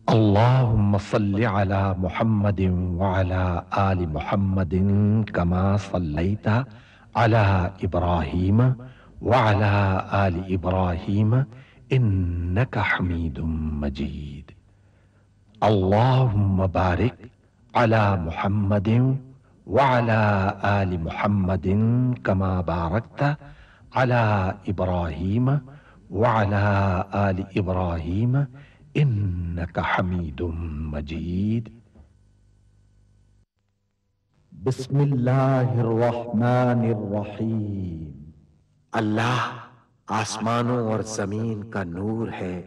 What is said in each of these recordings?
اللهم صل على محمد وعلى آل محمد كما صليت على إبراهيم وعلى آل إبراهيم إنك حميد مجيد. اللهم بارك على محمد وعلى آل محمد كما باركت على إبراهيم وعلى آل إبراهيم إنك حميد مجيد. بسم اللہ الرحمن الرحیم۔ اللہ آسمانوں اور زمین کا نور ہے،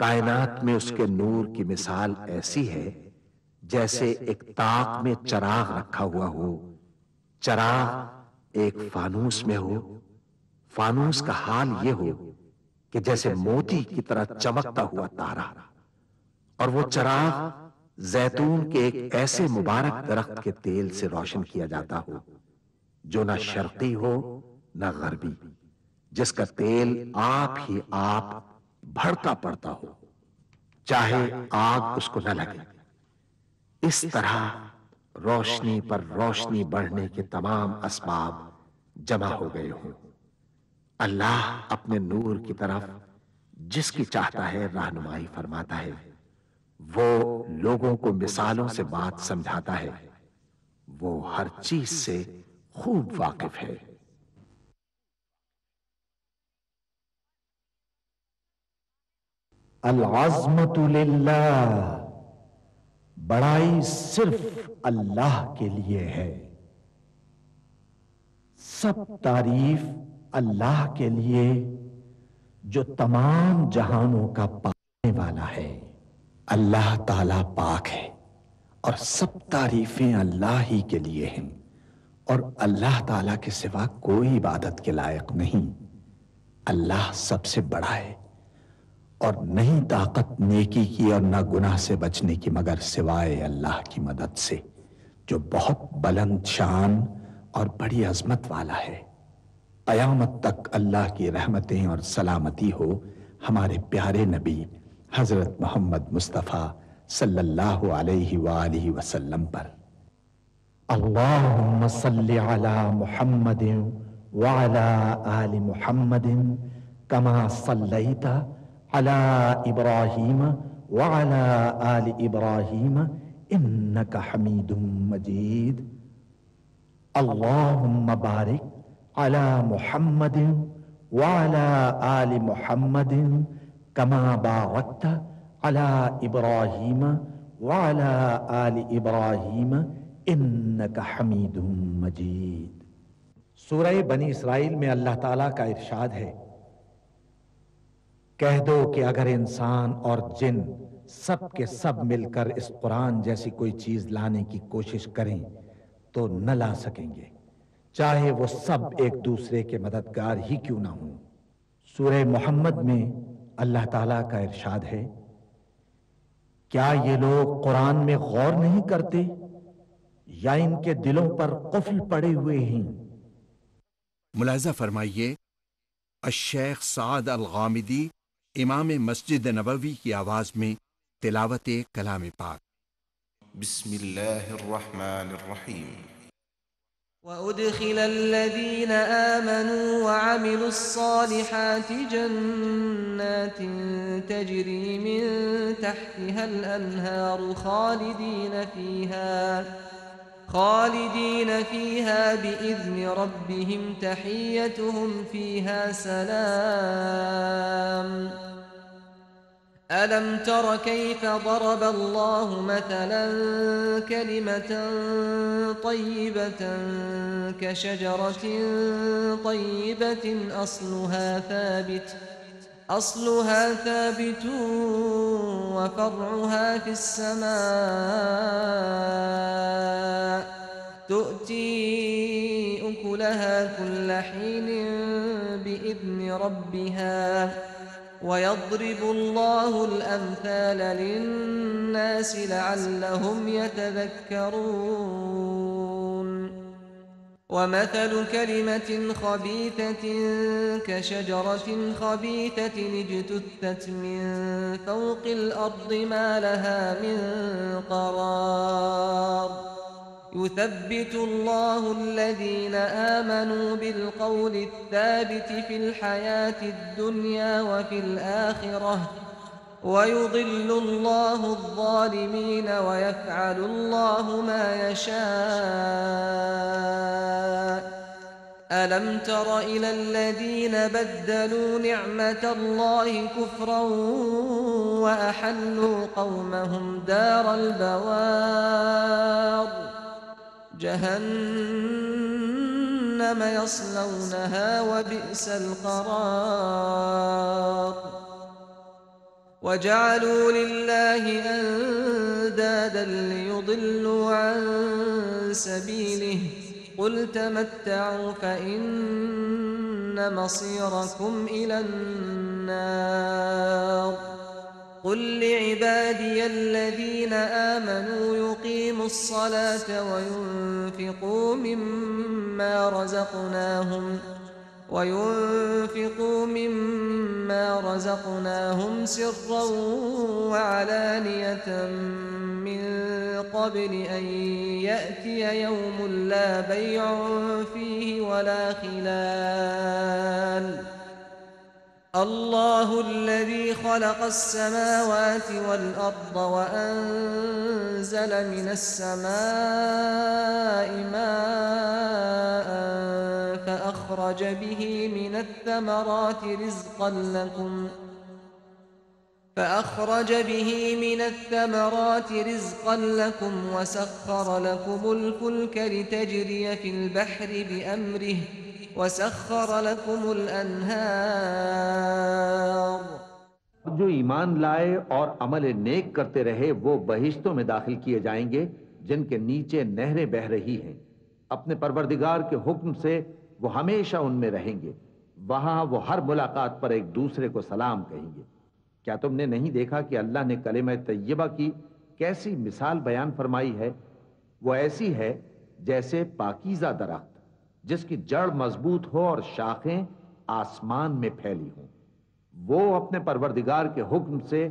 کائنات میں اس کے نور کی مثال ایسی ہے جیسے ایک طاق میں چراغ رکھا ہوا ہو، چراغ ایک فانوس میں ہو، فانوس کا حال یہ ہو کہ جیسے موتی کی طرح چمکتا ہوا تارا، اور وہ چراغ زیتون کے ایک ایسے مبارک درخت کے تیل سے روشن کیا جاتا ہو جو نہ شرقی ہو نہ غربی، جس کا تیل آپ ہی آپ بھڑکا پڑتا ہو، چاہے آگ اس کو نہ لگے۔ اس طرح روشنی پر روشنی بڑھنے کے تمام اسباب جمع ہو گئے ہوں۔ اللہ اپنے نور کی طرف جس کی چاہتا ہے رہنمائی فرماتا ہے، وہ لوگوں کو مثالوں سے بات سمجھاتا ہے، وہ ہر چیز سے خوب واقف ہے۔ العظمت للہ، بڑائی صرف اللہ کے لیے ہے، سب تعریف اللہ کے لیے جو تمام جہانوں کا پانے والا ہے۔ اللہ تعالیٰ پاک ہے اور سب تعریفیں اللہ ہی کے لیے ہیں، اور اللہ تعالیٰ کے سوا کوئی عبادت کے لائق نہیں۔ اللہ سب سے بڑا ہے اور نہیں طاقت نیکی کی اور نہ گناہ سے بچنے کی مگر سوائے اللہ کی مدد سے، جو بہت بلند شان اور بڑی عظمت والا ہے۔ قیامت تک اللہ کی رحمتیں اور سلامتی ہو ہمارے پیارے نبی حضرت محمد مصطفیٰ صلی اللہ علیہ وآلہ وسلم پر۔ اللہم صلی علی محمد وعلی آل محمد کما صلیت علی ابراہیم وعلی آل ابراہیم انک حمید مجید۔ اللہم بارک علی محمد وعلی آل محمد کما بارکت علی ابراہیم وعلی آل ابراہیم انک حمید مجید۔ سورہ بنی اسرائیل میں اللہ تعالیٰ کا ارشاد ہے، کہہ دو کہ اگر انسان اور جن سب کے سب مل کر اس قرآن جیسی کوئی چیز لانے کی کوشش کریں تو نہ لا سکیں گے، چاہے وہ سب ایک دوسرے کے مددگار ہی کیوں نہ ہوں۔ سورہ محمد میں اللہ تعالیٰ کا ارشاد ہے، کیا یہ لوگ قرآن میں غور نہیں کرتے یا ان کے دلوں پر قفل پڑے ہوئے ہیں؟ ملاحظہ فرمائیے، الشیخ سعد الغامدی امام مسجد نبوی کی آواز میں تلاوت کلام پاک۔ بسم اللہ الرحمن الرحیم۔ وَأُدْخِلَ الَّذِينَ آمَنُوا وَعَمِلُوا الصَّالِحَاتِ جَنَّاتٍ تَجْرِي مِن تَحْتِهَا الْأَنْهَارُ خالدين فيها بإذن ربهم تحيتهم فيها سلام۔ ألم تر كيف ضرب الله مثلا كلمة طيبة كشجرة طيبة أصلها ثابت وفرعها في السماء تؤتي أكلها كل حين بإذن ربها ويضرب الله الأمثال للناس لعلهم يتذكرون۔ ومثل كلمة خبيثة كشجرة خبيثة اجتثت من فوق الأرض ما لها من قرار يثبت الله الذين آمنوا بالقول الثابت في الحياة الدنيا وفي الآخرة ويضل الله الظالمين ويفعل الله ما يشاء ألم تر إلى الذين بدلوا نعمة الله كفرا وأحلوا قومهم دار البوار جهنم يصلونها وبئس القرار وجعلوا لله أندادا ليضلوا عن سبيله قل تمتعوا فإن مصيركم إلى النار قل لعبادي الذين آمنوا يقيموا الصلاة وينفقوا مما رزقناهم سرا وعلانية من قبل أن يأتي يوم لا بيع فيه ولا خلال الله الذي خلق السماوات والأرض وأنزل من السماء ماء فأخرج به من الثمرات رزقا لكم وسخر لكم الفلك لتجري في البحر بأمره وسخر لكم الأنهار جو ایمان لائے اور عمل نیک کرتے رہے وہ بہشتوں میں داخل کیے جائیں گے جن کے نیچے نہریں بہہ رہی ہیں اپنے پروردگار کے حکم سے وہ ہمیشہ ان میں رہیں گے وہاں وہ ہر ملاقات پر ایک دوسرے کو سلام کہیں گے کیا تم نے نہیں دیکھا کہ اللہ نے کلمہ طیبہ کی کیسی مثال بیان فرمائی ہے وہ ایسی ہے جیسے پاکیزہ درخت جس کی جڑ مضبوط ہو اور شاخیں آسمان میں پھیلی ہوں وہ اپنے پروردگار کے حکم سے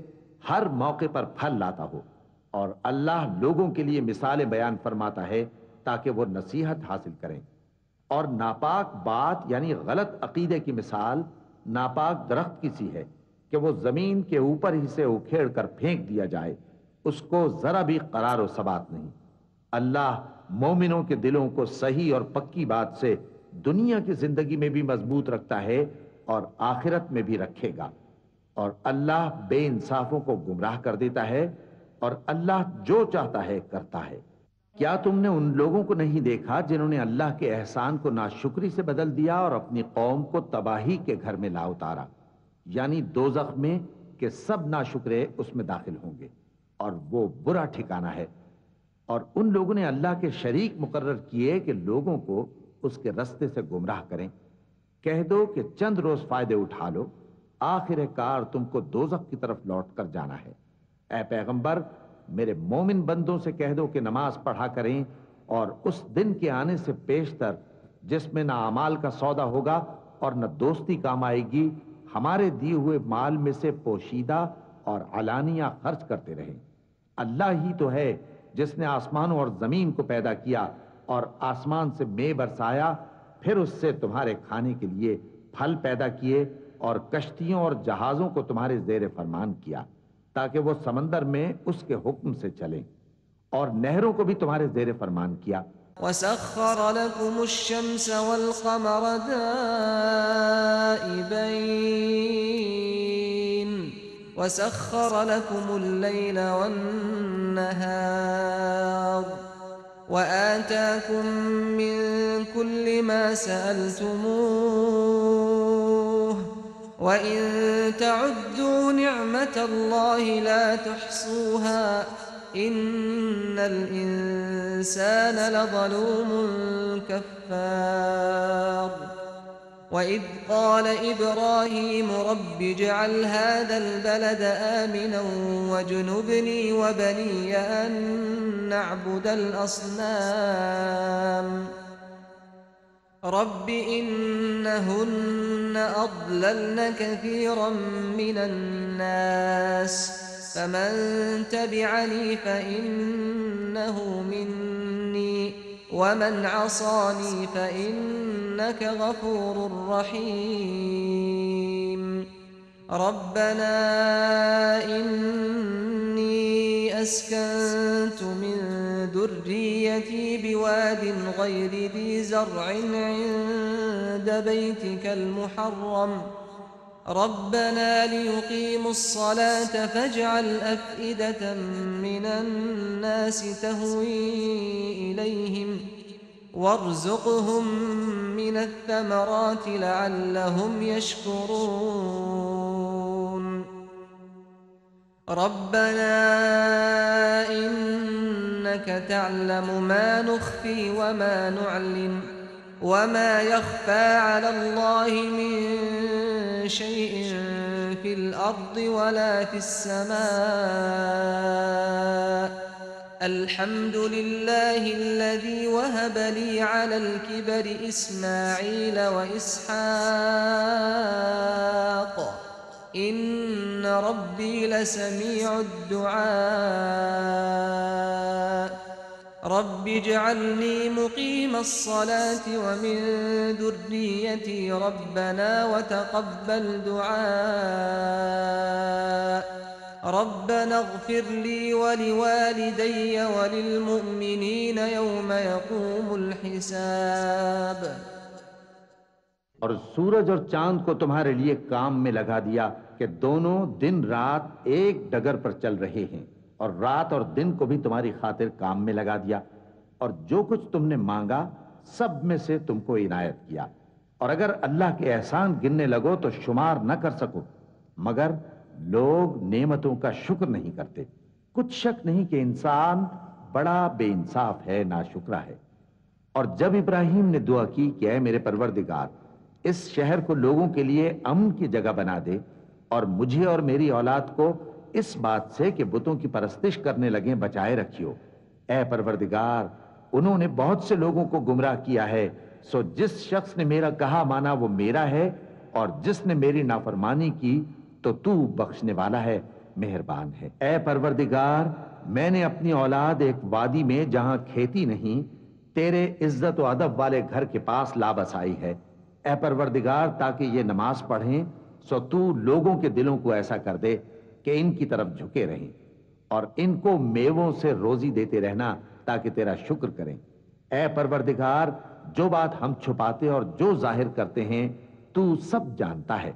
ہر موقع پر پھل لاتا ہو اور اللہ لوگوں کے لیے مثالیں بیان فرماتا ہے تاکہ وہ نصیحت حاصل کریں اور ناپاک بات یعنی غلط عقیدے کی مثال ناپاک درخت کی سی ہے کہ وہ زمین کے اوپر ہی سے اکھیڑ کر پھینک دیا جائے اس کو ذرا بھی قرار و ثبات نہیں اللہ مومنوں کے دلوں کو صحیح اور پکی بات سے دنیا کی زندگی میں بھی مضبوط رکھتا ہے اور آخرت میں بھی رکھے گا اور اللہ بے انصافوں کو گمراہ کر دیتا ہے اور اللہ جو چاہتا ہے کرتا ہے کیا تم نے ان لوگوں کو نہیں دیکھا جنہوں نے اللہ کے احسان کو ناشکری سے بدل دیا اور اپنی قوم کو تباہی کے گھر میں لا اتارا یعنی دوزخ میں کہ سب ناشکرے اس میں داخل ہوں گے اور وہ برا ٹھکانہ ہے اور ان لوگوں نے اللہ کے شریک مقرر کیے کہ لوگوں کو اس کے رستے سے گمراہ کریں کہہ دو کہ چند روز فائدے اٹھا لو آخر کار تم کو دوزخ کی طرف لوٹ کر جانا ہے اے پیغمبر میرے مومن بندوں سے کہہ دو کہ نماز پڑھا کریں اور اس دن کے آنے سے پیشتر جس میں نہ اعمال کا سودا ہوگا اور نہ دوستی کام آئے گی ہمارے دیے ہوئے مال میں سے پوشیدہ اور علانیہ خرچ کرتے رہیں اللہ ہی تو ہے جس نے آسمانوں اور زمین کو پیدا کیا اور آسمان سے مے برسایا پھر اس سے تمہارے کھانے کے لیے پھل پیدا کیے اور کشتیوں اور جہازوں کو تمہارے زیر فرمان کیا تاکہ وہ سمندر میں اس کے حکم سے چلیں اور نہروں کو بھی تمہارے زیر فرمان کیا وسخر لكم الشمس والقمر دائبين وسخر لكم الليل والنهار وآتاكم من كل ما سألتموه وإن تعدوا نعمة الله لا تحصوها إن الإنسان لظلوم كفار وإذ قال إبراهيم رب اجعل هذا البلد آمنا واجنبني وبني أن نعبد الأصنام رب إنهن أضللن كثيرا من الناس فمن تبعني فإنه مني ومن عصاني فإنك غفور رحيم ربنا إني أسكنت من ذريتي بواد غير ذي زرع عند بيتك المحرم ربنا ليقيموا الصلاة فاجعل أفئدة من الناس تهوي إليهم وارزقهم من الثمرات لعلهم يشكرون ربنا إنك تعلم ما نخفي وما نعلن وما يخفى على الله من شيء في الأرض ولا في السماء الحمد لله الذي وهب لي على الكبر إسماعيل وإسحاق إن ربي لسميع الدعاء رب اجعلني مقيم الصلاة ومن ذريتي ربنا وتقبل دعاء ربنا اغفر لي ولوالدي وللمؤمنين يوم يقوم الحساب اور سورج اور چاند کو تمہارے لیے کام میں لگا دیا کہ دونوں دن رات ایک ڈگر پر چل رہے ہیں، اور رات اور دن کو بھی تمہاری خاطر کام میں لگا دیا، اور جو کچھ تم نے مانگا سب میں سے تم کو عنایت کیا، اور اگر اللہ کے احسان گننے لگو تو شمار نہ کر سکو، مگر لوگ نعمتوں کا شکر نہیں کرتے۔ کچھ شک نہیں کہ انسان بڑا بے انصاف ہے، ناشکرا ہے۔ اور جب ابراہیم نے دعا کی کہ اے میرے پروردگار، اس شہر کو لوگوں کے لیے امن کی جگہ بنا دے، اور مجھے اور میری اولاد کو اس بات سے کہ بتوں کی پرستش کرنے لگیں بچائے رکھیو۔ اے پروردگار، انہوں نے بہت سے لوگوں کو گمراہ کیا ہے، سو جس شخص نے میرا کہا مانا وہ میرا ہے، اور جس نے میری نافرمانی کی تو تو بخشنے والا ہے، مہربان ہے۔ اے پروردگار، میں نے اپنی اولاد ایک وادی میں جہاں کھیتی نہیں، تیرے عزت و ادب والے گھر کے پاس لا بسائی ہے۔ اے پروردگار، تاکہ یہ نماز پڑھیں، سو تو لوگوں کے دلوں کو ایسا کر دے کہ ان کی طرف جھکے رہیں، اور ان کو میووں سے روزی دیتے رہنا تاکہ تیرا شکر کریں۔ اے پروردگار، جو بات ہم چھپاتے اور جو ظاہر کرتے ہیں تو سب جانتا ہے،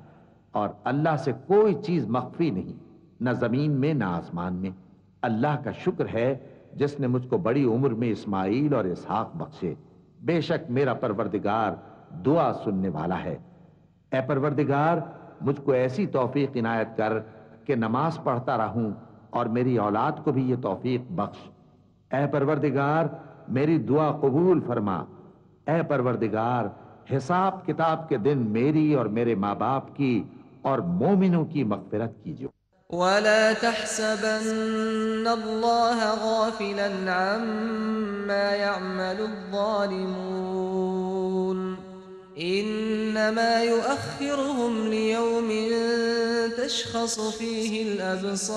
اور اللہ سے کوئی چیز مخفی نہیں، نہ زمین میں نہ آسمان میں۔ اللہ کا شکر ہے جس نے مجھ کو بڑی عمر میں اسماعیل اور اسحاق بخشے، بے شک میرا پروردگار دعا سننے والا ہے۔ اے پروردگار، مجھ کو ایسی توفیق عنایت کر کہ نماز پڑھتا رہوں، اور میری اولاد کو بھی یہ توفیق بخش۔ اے پروردگار، میری دعا قبول فرما۔ اے پروردگار، حساب کتاب کے دن میری اور میرے ماں باپ کی اور مومنوں کی مغفرت کیجیے۔ ولا تحسبن الله غافلا عما يعمل الظالمون إنما يؤخرهم ليوم تشخص فيه الأبصار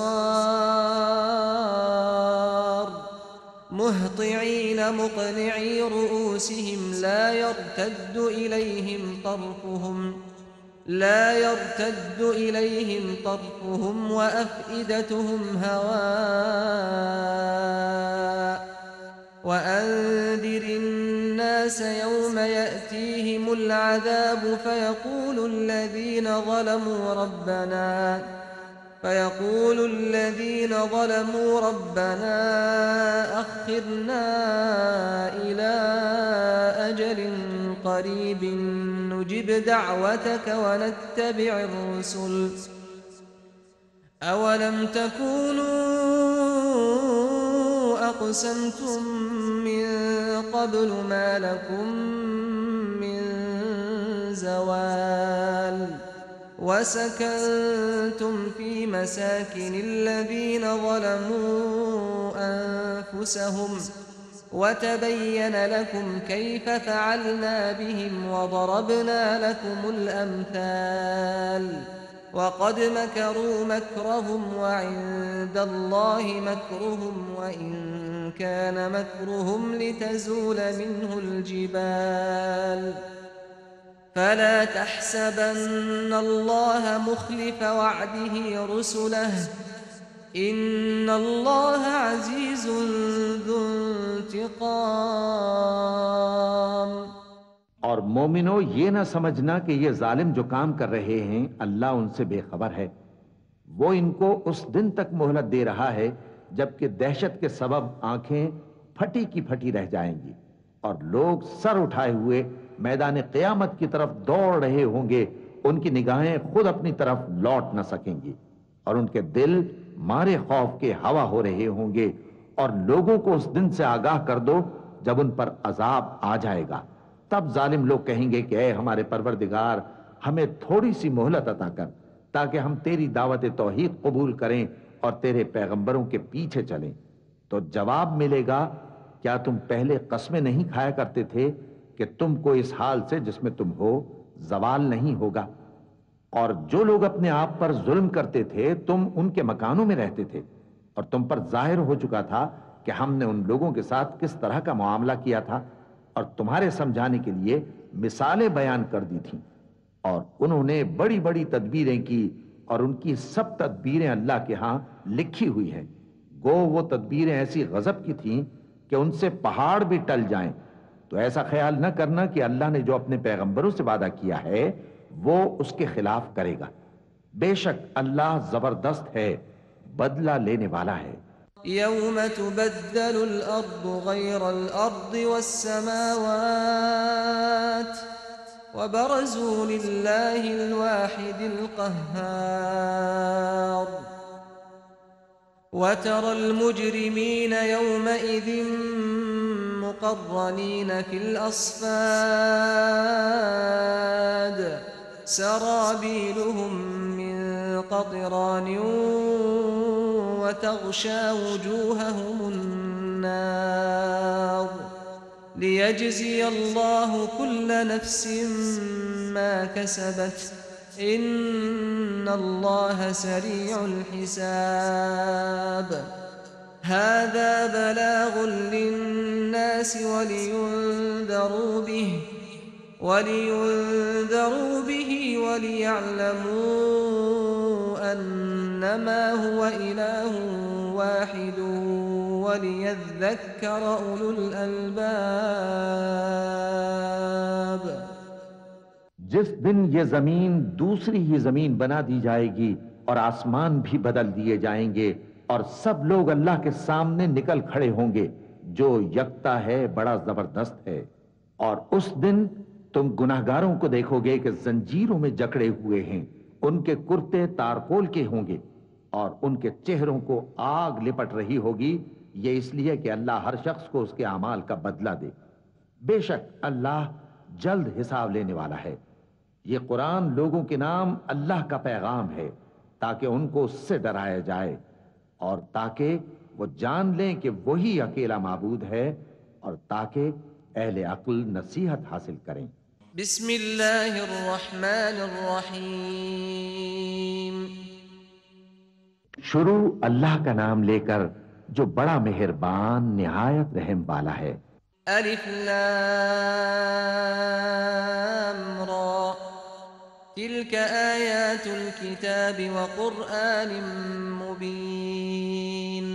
مهطعين مقنعي رؤوسهم لا يرتد إليهم طرفهم وأفئدتهم هواء وأنذر الناس يوم يأتيهم العذاب فيقول الذين ظلموا ربنا أخرنا إلى أجل قريب نجب دعوتك ونتبع الرسل أولم تكونوا أقسمتم من قبل ما لكم من زوال وسكنتم في مساكن الذين ظلموا أنفسهم وتبين لكم كيف فعلنا بهم وضربنا لكم الأمثال وقد مكروا مكرهم وعند الله مكرهم وإن كان مكرهم لتزول منه الجبال فلا تحسبن الله مخلف وعده رسله ان اللہ عزیز ذو انتقام۔ اور مومنو، یہ نہ سمجھنا کہ یہ ظالم جو کام کر رہے ہیں اللہ ان سے بے خبر ہے۔ وہ ان کو اس دن تک مہلت دے رہا ہے جبکہ دہشت کے سبب آنکھیں پھٹی کی پھٹی رہ جائیں گی اور لوگ سر اٹھائے ہوئے میدان قیامت کی طرف دوڑ رہے ہوں گے۔ ان کی نگاہیں خود اپنی طرف لوٹ نہ سکیں گی اور ان کے دل مارے خوف کے ہوا ہو رہے ہوں گے۔ اور لوگوں کو اس دن سے آگاہ کر دو جب ان پر عذاب آ جائے گا۔ تب ظالم لوگ کہیں گے کہ اے ہمارے پروردگار، ہمیں تھوڑی سی مہلت عطا کر تاکہ ہم تیری دعوت توحید قبول کریں اور تیرے پیغمبروں کے پیچھے چلیں۔ تو جواب ملے گا، کیا تم پہلے قسمیں نہیں کھایا کرتے تھے کہ تم کو اس حال سے جس میں تم ہو زوال نہیں ہوگا؟ اور جو لوگ اپنے آپ پر ظلم کرتے تھے تم ان کے مکانوں میں رہتے تھے اور تم پر ظاہر ہو چکا تھا کہ ہم نے ان لوگوں کے ساتھ کس طرح کا معاملہ کیا تھا اور تمہارے سمجھانے کے لیے مثالیں بیان کر دی تھیں۔ اور انہوں نے بڑی بڑی تدبیریں کی اور ان کی سب تدبیریں اللہ کے ہاں لکھی ہوئی ہیں۔ گو وہ تدبیریں ایسی غضب کی تھیں کہ ان سے پہاڑ بھی ٹل جائیں۔ تو ایسا خیال نہ کرنا کہ اللہ نے جو اپنے پیغمبروں سے وعدہ کیا ہے وہ اس کے خلاف کرے گا۔ بے شک اللہ زبردست ہے، بدلہ لینے والا ہے۔ یوم تبدل الارض غیر الارض والسماوات وبرزوا للہ الواحد القہار وترى المجرمین یومئذ مقرنین فی الاصفاد سرابیلهم من قطران وتغشى وجوههم النار ليجزي الله كل نفس ما كسبت إن الله سريع الحساب هذا بلاغ للناس ولينذروا به وليعلموا أنما هو إله واحد وليذكر أولو الألباب۔ جس دن یہ زمین دوسری ہی زمین بنا دی جائے گی اور آسمان بھی بدل دیے جائیں گے اور سب لوگ اللہ کے سامنے نکل کھڑے ہوں گے جو یکتا ہے، بڑا زبردست ہے۔ اور اس دن تم گناہگاروں کو دیکھو گے کہ زنجیروں میں جکڑے ہوئے ہیں، ان کے کرتے تارکول کے ہوں گے اور ان کے چہروں کو آگ لپٹ رہی ہوگی۔ یہ اس لیے کہ اللہ ہر شخص کو اس کے اعمال کا بدلہ دے۔ بے شک اللہ جلد حساب لینے والا ہے۔ یہ قرآن لوگوں کے نام اللہ کا پیغام ہے تاکہ ان کو اس سے ڈرایا جائے اور تاکہ وہ جان لیں کہ وہی اکیلا معبود ہے اور تاکہ اہل عقل نصیحت حاصل کریں۔ بسم اللہ الرحمن الرحیم۔ شروع اللہ کا نام لے کر جو بڑا مہربان نہایت رحم والا ہے۔ الف لام را تلك آیات الكتاب وقرآن مبین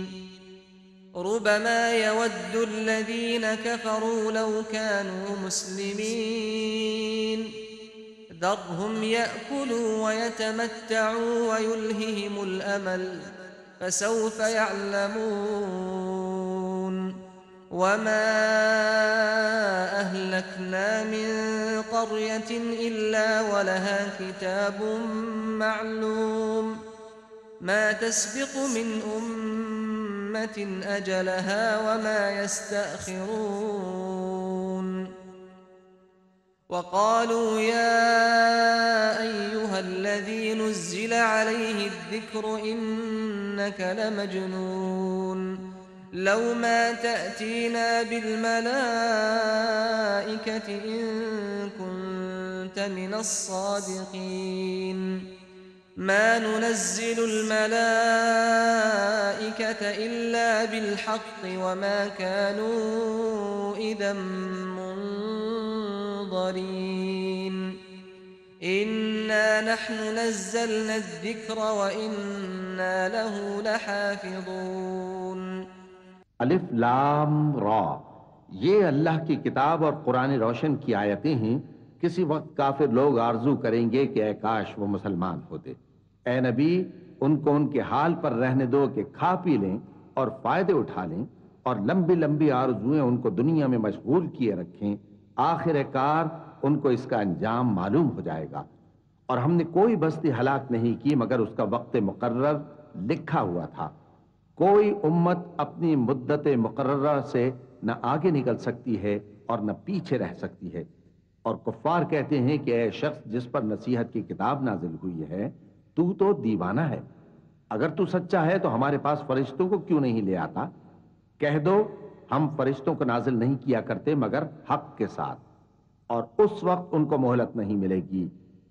ربما يود الذين كفروا لو كانوا مسلمين ذرهم يأكلوا ويتمتعوا ويلههم الأمل فسوف يعلمون وما أهلكنا من قرية إلا ولها كتاب معلوم ما تسبق من أمة أجلها وما يستأخرون وقالوا يا أيها الذي نزل عليه الذكر إنك لمجنون لو ما تأتينا بالملائكة إن كنت من الصادقين ما ننزل الملائكة إلا بالحق وما كانوا إذا منظرين إنا نحن نزلنا الذكر وإنا له لحافظون الف لام را، یہ اللہ کی کتاب اور قرآن روشن کی آیتیں ہیں۔ کسی وقت کافر لوگ آرزو کریں گے کہ اے کاش وہ مسلمان ہوتے۔ اے نبی، ان کو ان کے حال پر رہنے دو کہ کھا پی لیں اور فائدے اٹھا لیں، اور لمبی لمبی آرزویں ان کو دنیا میں مشغول کیے رکھیں، آخر کار ان کو اس کا انجام معلوم ہو جائے گا۔ اور ہم نے کوئی بستی ہلاک نہیں کی مگر اس کا وقت مقرر لکھا ہوا تھا۔ کوئی امت اپنی مدت مقررہ سے نہ آگے نکل سکتی ہے اور نہ پیچھے رہ سکتی ہے۔ اور کفار کہتے ہیں کہ اے شخص جس پر نصیحت کی کتاب نازل ہوئی ہے، تو دیوانہ ہے، اگر تو سچا ہے تو ہمارے پاس فرشتوں کو کیوں نہیں لے آتا؟ کہہ دو ہم فرشتوں کو نازل نہیں کیا کرتے مگر حق کے ساتھ، اور اس وقت ان کو مہلت نہیں ملے گی۔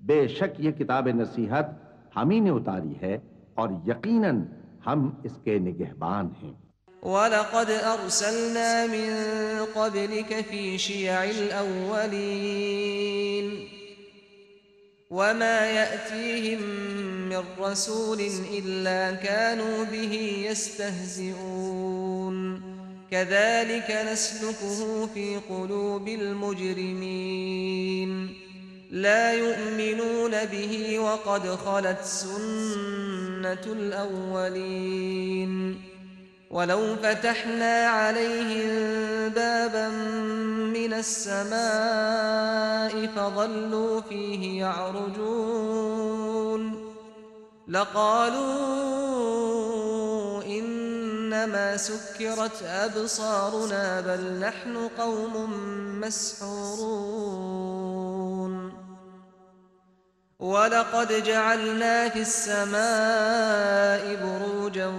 بے شک یہ کتاب نصیحت ہم ہی نے اتاری ہے اور یقیناً ہم اس کے نگہبان ہیں۔ وَلَقَدْ أَرْسَلْنَا مِن قَبْلِكَ فِي شِيَعِ الْأَوَّلِينَ وَمَا يَأْتِيهِم مِّن رَّسُولٍ إِلَّا كَانُوا بِهِ يَسْتَهْزِئُونَ كَذَلِكَ نَسْلُكُهُ فِي قُلُوبِ الْمُجْرِمِينَ لا يؤمنون به وقد خلت سنة الأولين ولو فتحنا عليهم بابا من السماء فظلوا فيه يعرجون لقالوا إنما سكرت أبصارنا بل نحن قوم مسحورون وَلَقَدْ جَعَلْنَا فِي السَّمَاءِ بُرُوجًا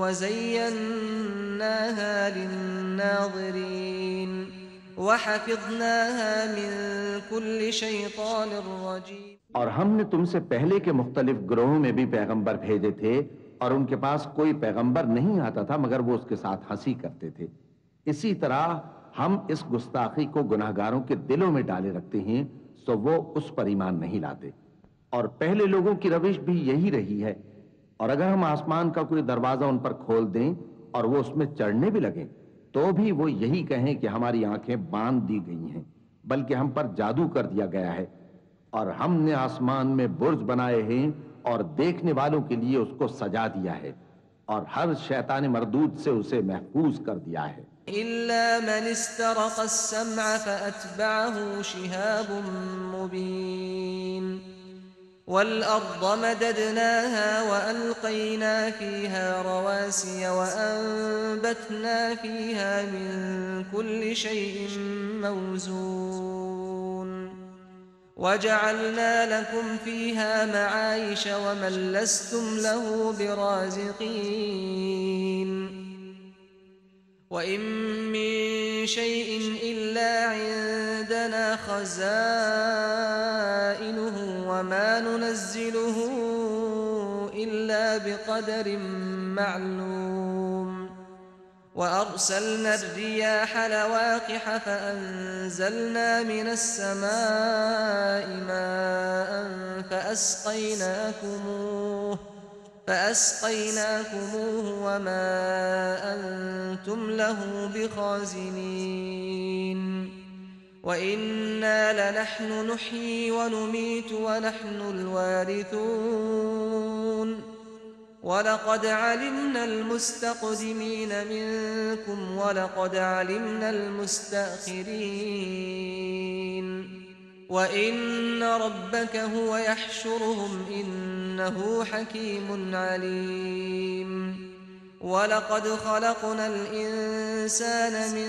وَزَيَّنَّاهَا لِلنَّاظِرِينَ وَحَفِظْنَاهَا مِن كُلِّ شَيْطَانٍ رَّجِيمٍ۔ اور ہم نے تم سے پہلے کے مختلف گروہوں میں بھی پیغمبر بھیجے تھے، اور ان کے پاس کوئی پیغمبر نہیں آتا تھا مگر وہ اس کے ساتھ ہنسی کرتے تھے۔ اسی طرح ہم اس گستاخی کو گناہگاروں کے دلوں میں ڈالے رکھتے ہیں سو وہ اس پر ایمان نہیں لاتے۔ اور پہلے لوگوں کی روش بھی یہی رہی ہے، اور اگر ہم آسمان کا کوئی دروازہ ان پر کھول دیں اور وہ اس میں چڑھنے بھی لگیں تو بھی وہ یہی کہیں کہ ہماری آنکھیں باندھ دی گئی ہیں، بلکہ ہم پر جادو کر دیا گیا ہے۔ اور ہم نے آسمان میں برج بنائے ہیں اور دیکھنے والوں کے لیے اس کو سجا دیا ہے، اور ہر شیطان مردود سے اسے محفوظ کر دیا ہے۔ إِلَّا مَنِ اسْتَرَقَ السَّمْعَ فَأَتْبَعَهُ شِهَابٌ مُّبِينٌ وَالْأَرْضَ مَدَدْنَاهَا وَأَلْقَيْنَا فِيهَا رَوَاسِيَ وَأَنبَتْنَا فِيهَا مِن كُلِّ شَيْءٍ مَّوْزُونٍ وَجَعَلْنَا لَكُمْ فِيهَا مَعَايِشَ وَمَن لَّسْتُمْ لَهُ بِرَازِقِينَ وَإِن مِّن شَيْءٍ إِلَّا عِندَنَا خَزَائِنُهُ وَمَا نُنَزِّلُهُ إِلَّا بِقَدَرٍ مَّعْلُومٍ وَأَرْسَلْنَا الرِّيَاحَ لَوَاقِحَ فَأَنزَلْنَا مِنَ السَّمَاءِ مَاءً فَأَسْقَيْنَاكُمُوهُ وَمَا أَنتُمْ لَهُ بِخَازِنِينَ وَإِنَّا لَنَحْنُ نُحْيِي وَنُمِيتُ وَنَحْنُ الْوَارِثُونَ وَلَقَدْ عَلِمْنَا الْمُسْتَقْدِمِينَ مِنكُمْ وَلَقَدْ عَلِمْنَا الْمُسْتَأْخِرِينَ وَإِنَّ رَبَّكَ هُوَ يَحْشُرُهُمْ إِنَّهُ حَكِيمٌ عَلِيمٌ وَلَقَدْ خَلَقْنَا الْإِنسَانَ مِن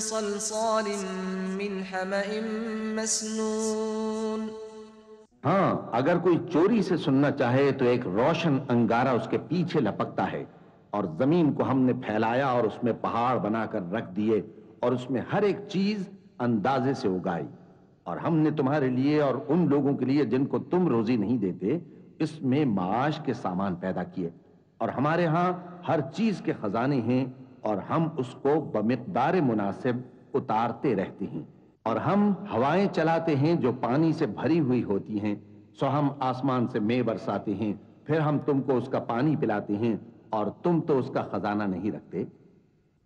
صَلْصَالٍ مِّنْ حَمَإٍ مَّسْنُونٍ۔ ہاں، اگر کوئی چوری سے سننا چاہے تو ایک روشن انگارہ اس کے پیچھے لپکتا ہے، اور زمین کو ہم نے پھیلایا اور اس میں پہاڑ بنا کر رکھ دیے اور اس میں ہر ایک چیز اندازے سے اگائی، اور ہم نے تمہارے لیے اور ان لوگوں کے لیے جن کو تم روزی نہیں دیتے اس میں معاش کے سامان پیدا کیے، اور ہمارے ہاں ہر چیز کے خزانے ہیں اور ہم اس کو بمقدار مناسب اتارتے رہتے ہیں، اور ہم ہوائیں چلاتے ہیں جو پانی سے بھری ہوئی ہوتی ہیں، سو ہم آسمان سے مے برساتے ہیں، پھر ہم تم کو اس کا پانی پلاتے ہیں اور تم تو اس کا خزانہ نہیں رکھتے،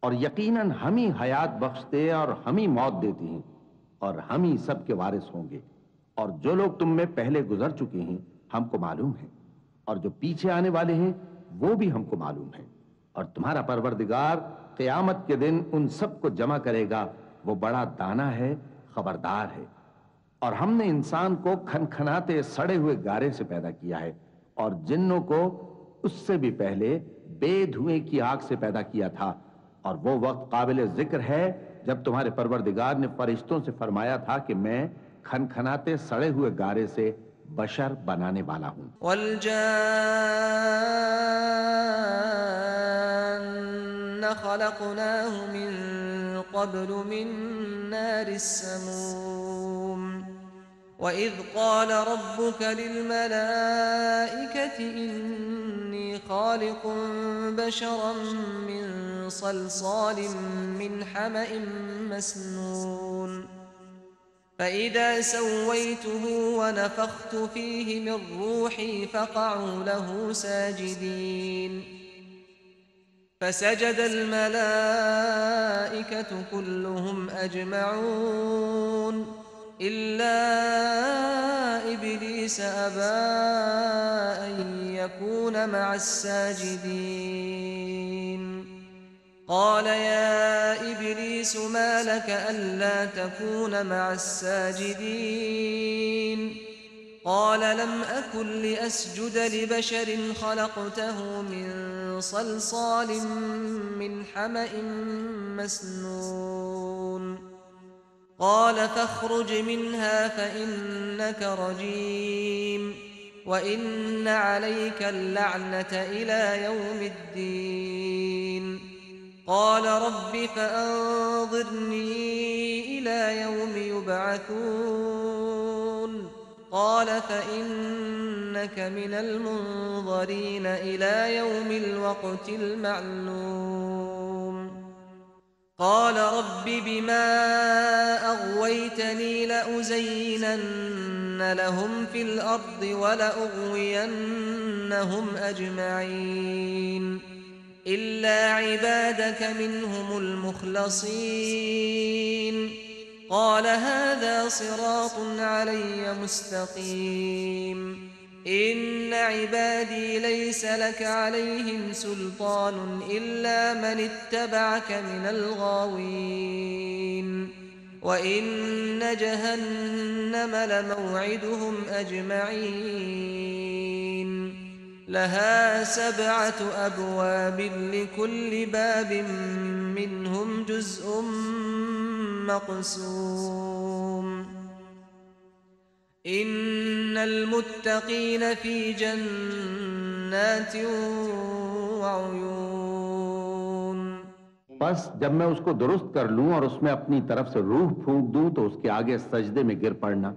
اور یقیناً ہم ہی حیات بخشتے اور ہم ہی موت دیتے ہیں اور ہم ہی سب کے وارث ہوں گے، اور جو لوگ تم میں پہلے گزر چکے ہیں ہم کو معلوم ہے، اور جو پیچھے آنے والے ہیں وہ بھی ہم کو معلوم ہے، اور تمہارا پروردگار قیامت کے دن ان سب کو جمع کرے گا، وہ بڑا دانا ہے، خبردار ہے۔ اور ہم نے انسان کو کھنکھناتے سڑے ہوئے گارے سے پیدا کیا ہے، اور جنوں کو اس سے بھی پہلے بے دھوئیں کی آگ سے پیدا کیا تھا، اور وہ وقت قابل ذکر ہے جب تمہارے پروردگار نے فرشتوں سے فرمایا تھا کہ میں کھنکھناتے سڑے ہوئے گارے سے بشر بنانے والا ہوں۔ والجان خلقناه من قبل من نار السموم وإذ قال ربك للملائكة إني خالق بشرا من صلصال من حمأ مسنون فإذا سويته ونفخت فيه من روحي فقعوا له ساجدين فسجد الملائكة كلهم أجمعون إلا إبليس أبى أن يكون مع الساجدين قال يا إبليس ما لك ألا تكون مع الساجدين قال لم أكن لأسجد لبشر خلقته من صلصال من حمأ مسنون قال فاخرج منها فإنك رجيم وإن عليك اللعنة إلى يوم الدين قال رب فأنظرني إلى يوم يبعثون قال فإنك من المنظرين إلى يوم الوقت المعلوم قال رب بما أغويتني لأزينن لهم في الأرض ولأغوينهم أجمعين إلا عبادك منهم المخلصين قال هذا صراط علي مستقيم إن عبادي ليس لك عليهم سلطان إلا من اتبعك من الغاوين وإن جهنم لموعدهم أجمعين لها 7 أبواب لكل باب منهم جزء مقسوم إن المتقين في جنات وعيون بس جب میں اس کو درست کر لوں اور اس میں اپنی طرف سے روح پھونک دوں تو اس کے آگے سجدے میں گر پڑنا۔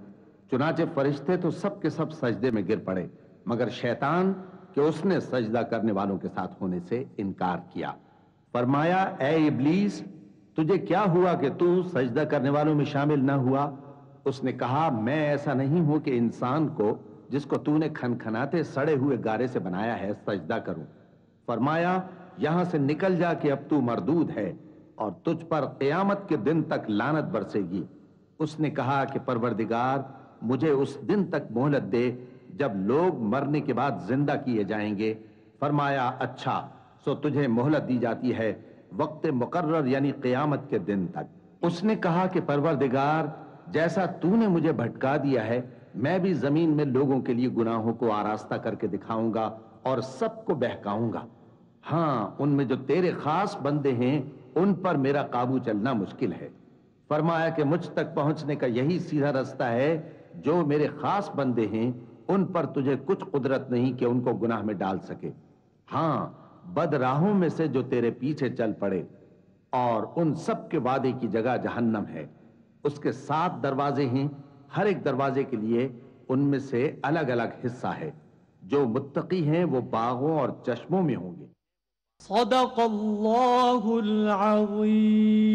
چنانچہ فرشتے تو سب کے سب سجدے میں گر پڑے مگر شیطان کہ اس نے سجدہ کرنے والوں کے ساتھ ہونے سے انکار کیا۔ فرمایا اے ابلیس تجھے کیا ہوا کہ تو سجدہ کرنے والوں میں شامل نہ ہوا؟ اس نے کہا میں ایسا نہیں ہوں کہ انسان کو جس کو تو نے کھنکھناتے سڑے ہوئے گارے سے بنایا ہے سجدہ کروں۔ فرمایا یہاں سے نکل جا کہ اب تو مردود ہے اور تجھ پر قیامت کے دن تک لعنت برسے گی۔ اس نے کہا کہ پروردگار مجھے اس دن تک مہلت دے جب لوگ مرنے کے بعد زندہ کیے جائیں گے۔ فرمایا اچھا سو تجھے مہلت دی جاتی ہے وقت مقرر یعنی قیامت کے دن تک۔ اس نے کہا کہ پروردگار جیسا تو نے مجھے بھٹکا دیا ہے میں بھی زمین میں لوگوں کے لیے گناہوں کو آراستہ کر کے دکھاؤں گا اور سب کو بہکاؤں گا۔ ہاں ان میں جو تیرے خاص بندے ہیں ان پر میرا قابو چلنا مشکل ہے۔ فرمایا کہ مجھ تک پہنچنے کا یہی سیدھا رستہ ہے، جو میرے خاص بندے ہیں ان پر تجھے کچھ قدرت نہیں کہ ان کو گناہ میں ڈال سکے۔ ہاں بد راہوں میں سے جو تیرے پیچھے چل پڑے، اور ان سب کے وعدے کی جگہ جہنم ہے، اس کے 7 دروازے ہیں، ہر ایک دروازے کے لیے ان میں سے الگ الگ حصہ ہے، جو متقی ہیں وہ باغوں اور چشموں میں ہوں گے۔ صدق اللہ العظیم۔